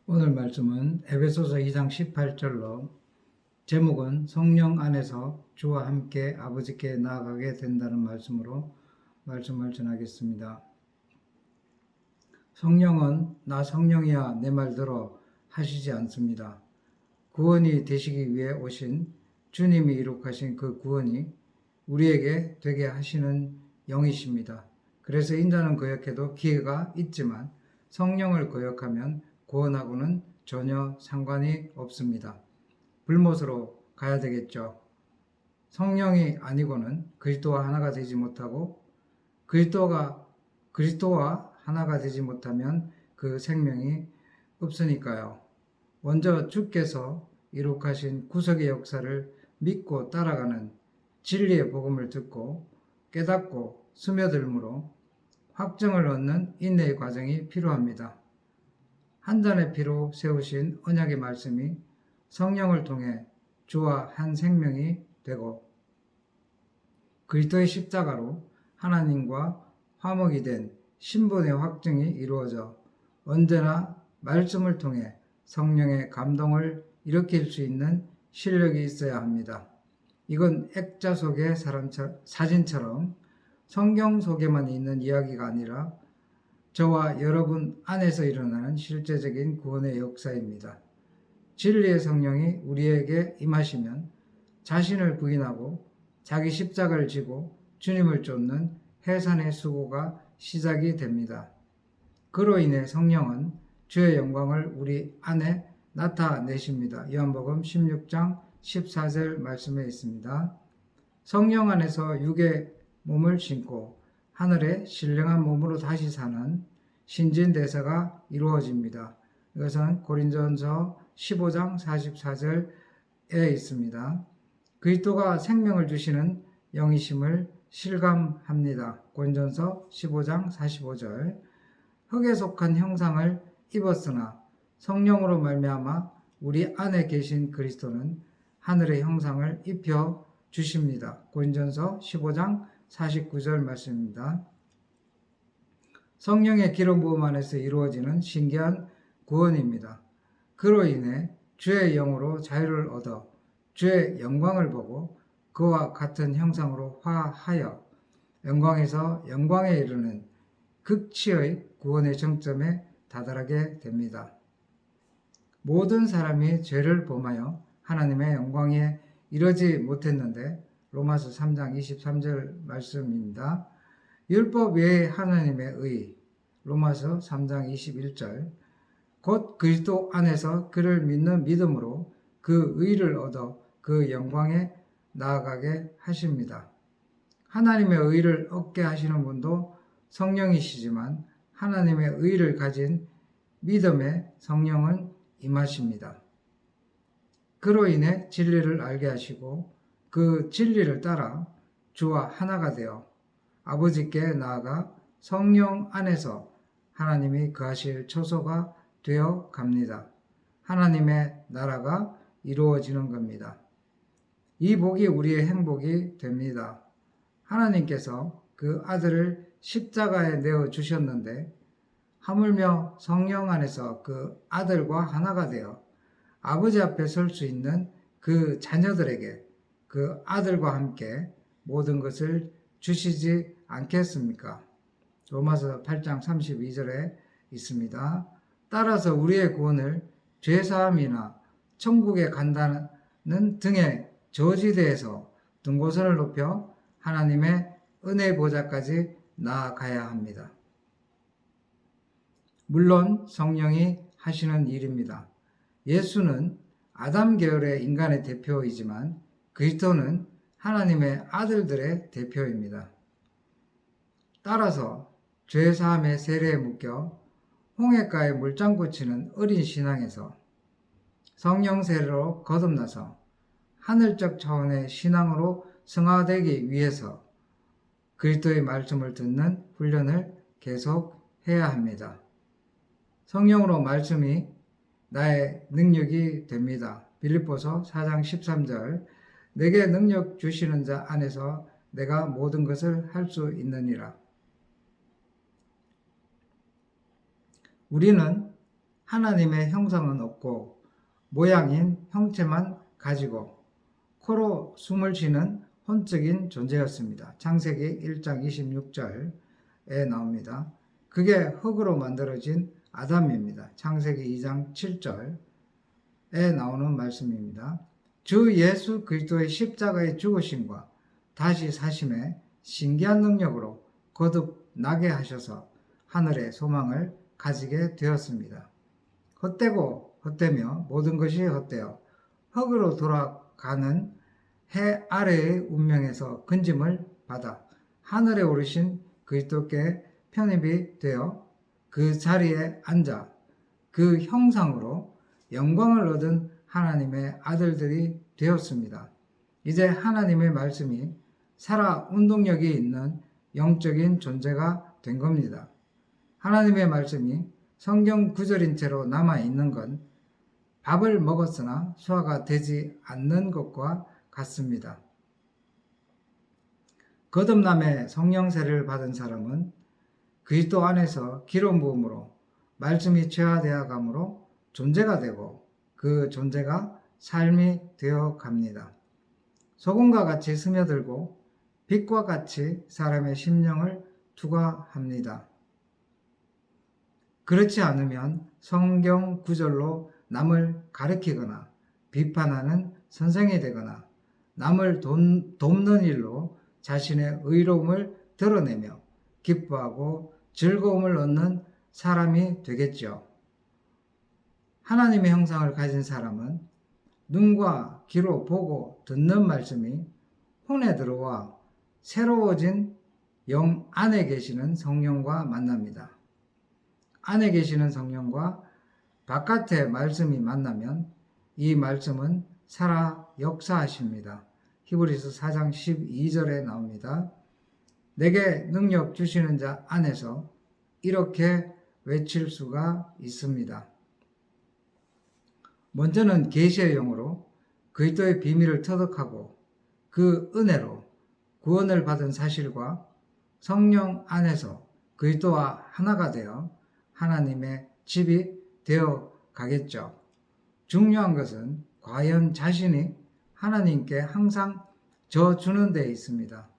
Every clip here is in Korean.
오늘 말씀은 에베소서 2장 18절로 제목은 성령 안에서 주와 함께 아버지께 나아가게 된다는 말씀으로 말씀을 전하겠습니다. 성령은 나 성령이야 내 말 들어 하시지 않습니다. 구원이 되시기 위해 오신 주님이 이룩하신 그 구원이 우리에게 되게 하시는 영이십니다. 그래서 인자는 거역해도 기회가 있지만 성령을 거역하면 구원하고는 전혀 상관이 없습니다. 불못으로 가야 되겠죠. 성령이 아니고는 그리스도와 하나가 되지 못하고 그리스도와 하나가 되지 못하면 그 생명이 없으니까요. 먼저 주께서 이룩하신 구속의 역사를 믿고 따라가는 진리의 복음을 듣고 깨닫고 스며들므로 확정을 얻는 인내의 과정이 필요합니다. 한 잔의 피로 세우신 언약의 말씀이 성령을 통해 주와 한 생명이 되고 그리스도의 십자가로 하나님과 화목이 된 신분의 확증이 이루어져 언제나 말씀을 통해 성령의 감동을 일으킬 수 있는 실력이 있어야 합니다. 이건 액자 속의 사진처럼 성경 속에만 있는 이야기가 아니라 저와 여러분 안에서 일어나는 실제적인 구원의 역사입니다. 진리의 성령이 우리에게 임하시면 자신을 부인하고 자기 십자가를 지고 주님을 쫓는 해산의 수고가 시작이 됩니다. 그로 인해 성령은 주의 영광을 우리 안에 나타내십니다. 요한복음 16장 14절 말씀에 있습니다. 성령 안에서 육의 몸을 신고 하늘의 신령한 몸으로 다시 사는 신진대사가 이루어집니다. 이것은 고린도전서 15장 44절에 있습니다. 그리스도가 생명을 주시는 영이심을 실감합니다. 고린도전서 15장 45절. 흙에 속한 형상을 입었으나 성령으로 말미암아 우리 안에 계신 그리스도는 하늘의 형상을 입혀 주십니다. 고린도전서 15장 49절 말씀입니다. 성령의 기름 부음 안에서 이루어지는 신기한 구원입니다. 그로 인해 주의 영으로 자유를 얻어 주의 영광을 보고 그와 같은 형상으로 화하여 영광에서 영광에 이르는 극치의 구원의 정점에 다다르게 됩니다. 모든 사람이 죄를 범하여 하나님의 영광에 이르지 못했는데 로마서 3장 23절 말씀입니다. 율법 외에 하나님의 의 로마서 3장 21절 곧 그리스도 안에서 그를 믿는 믿음으로 그 의를 얻어 그 영광에 나아가게 하십니다. 하나님의 의를 얻게 하시는 분도 성령이시지만 하나님의 의를 가진 믿음의 성령은 임하십니다. 그로 인해 진리를 알게 하시고 그 진리를 따라 주와 하나가 되어 아버지께 나아가 성령 안에서 하나님이 거하실 처소가 되어 갑니다. 하나님의 나라가 이루어지는 겁니다. 이 복이 우리의 행복이 됩니다. 하나님께서 그 아들을 십자가에 내어 주셨는데 하물며 성령 안에서 그 아들과 하나가 되어 아버지 앞에 설 수 있는 그 자녀들에게 그 아들과 함께 모든 것을 주시지 않겠습니까? 로마서 8장 32절에 있습니다. 따라서 우리의 구원을 죄사함이나 천국에 간다는 등의 저지대에서 등고선을 높여 하나님의 은혜 보좌까지 나아가야 합니다. 물론 성령이 하시는 일입니다. 예수는 아담 계열의 인간의 대표이지만 그리스도는 하나님의 아들들의 대표입니다. 따라서 죄사함의 세례에 묶여 홍해가에 물장구 치는 어린 신앙에서 성령 세례로 거듭나서 하늘적 차원의 신앙으로 승화되기 위해서 그리스도의 말씀을 듣는 훈련을 계속해야 합니다. 성령으로 말씀이 나의 능력이 됩니다. 빌립보서 4장 13절 내게 능력 주시는 자 안에서 내가 모든 것을 할 수 있느니라. 우리는 하나님의 형상은 없고 모양인 형체만 가지고 코로 숨을 쉬는 혼적인 존재였습니다. 창세기 1장 26절에 나옵니다. 그게 흙으로 만들어진 아담입니다. 창세기 2장 7절에 나오는 말씀입니다. 주 예수 그리스도의 십자가의 죽으심과 다시 사심의 신기한 능력으로 거듭나게 하셔서 하늘의 소망을 가지게 되었습니다. 헛되고 헛되며 모든 것이 헛되어 흙으로 돌아가는 해 아래의 운명에서 건짐을 받아 하늘에 오르신 그리스도께 편입이 되어 그 자리에 앉아 그 형상으로 영광을 얻은 하나님의 아들들이 되었습니다. 이제 하나님의 말씀이 살아 운동력이 있는 영적인 존재가 된 겁니다. 하나님의 말씀이 성경 구절인 채로 남아있는 건 밥을 먹었으나 소화가 되지 않는 것과 같습니다. 거듭남의 성령 세례를 받은 사람은 그리스도 안에서 기름 부음으로 말씀이 체화되어 감으로 존재가 되고 그 존재가 삶이 되어 갑니다. 소금과 같이 스며들고 빛과 같이 사람의 심령을 투과합니다. 그렇지 않으면 성경 구절로 남을 가르치거나 비판하는 선생이 되거나 남을 돕는 일로 자신의 의로움을 드러내며 기뻐하고 즐거움을 얻는 사람이 되겠죠. 하나님의 형상을 가진 사람은 눈과 귀로 보고 듣는 말씀이 혼에 들어와 새로워진 영 안에 계시는 성령과 만납니다. 안에 계시는 성령과 바깥의 말씀이 만나면 이 말씀은 살아 역사하십니다. 히브리서 4장 12절에 나옵니다. 내게 능력 주시는 자 안에서 이렇게 외칠 수가 있습니다. 먼저는 계시의 영으로 그리스도의 비밀을 터득하고 그 은혜로 구원을 받은 사실과 성령 안에서 그리스도와 하나가 되어 하나님의 집이 되어 가겠죠. 중요한 것은 과연 자신이 하나님께 항상 져주는 데 있습니다.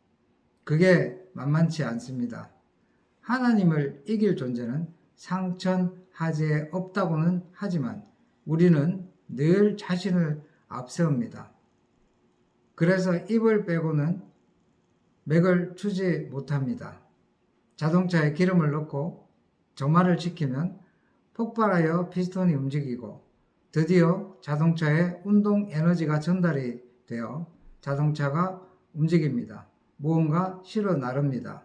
그게 만만치 않습니다. 하나님을 이길 존재는 상천하지에 없다고는 하지만 우리는 늘 자신을 앞세웁니다. 그래서 입을 빼고는 맥을 추지 못합니다. 자동차에 기름을 넣고 정말을 지키면 폭발하여 피스톤이 움직이고 드디어 자동차에 운동 에너지가 전달이 되어 자동차가 움직입니다. 무언가 실어 나릅니다.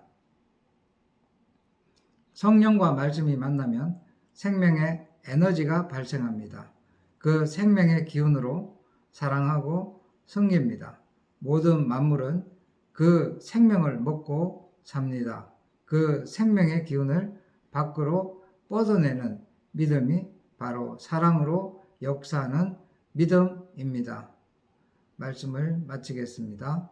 성령과 말씀이 만나면 생명의 에너지가 발생합니다. 그 생명의 기운으로 사랑하고 섬깁니다. 모든 만물은 그 생명을 먹고 삽니다. 그 생명의 기운을 밖으로 뻗어내는 믿음이 바로 사랑으로 역사하는 믿음입니다. 말씀을 마치겠습니다.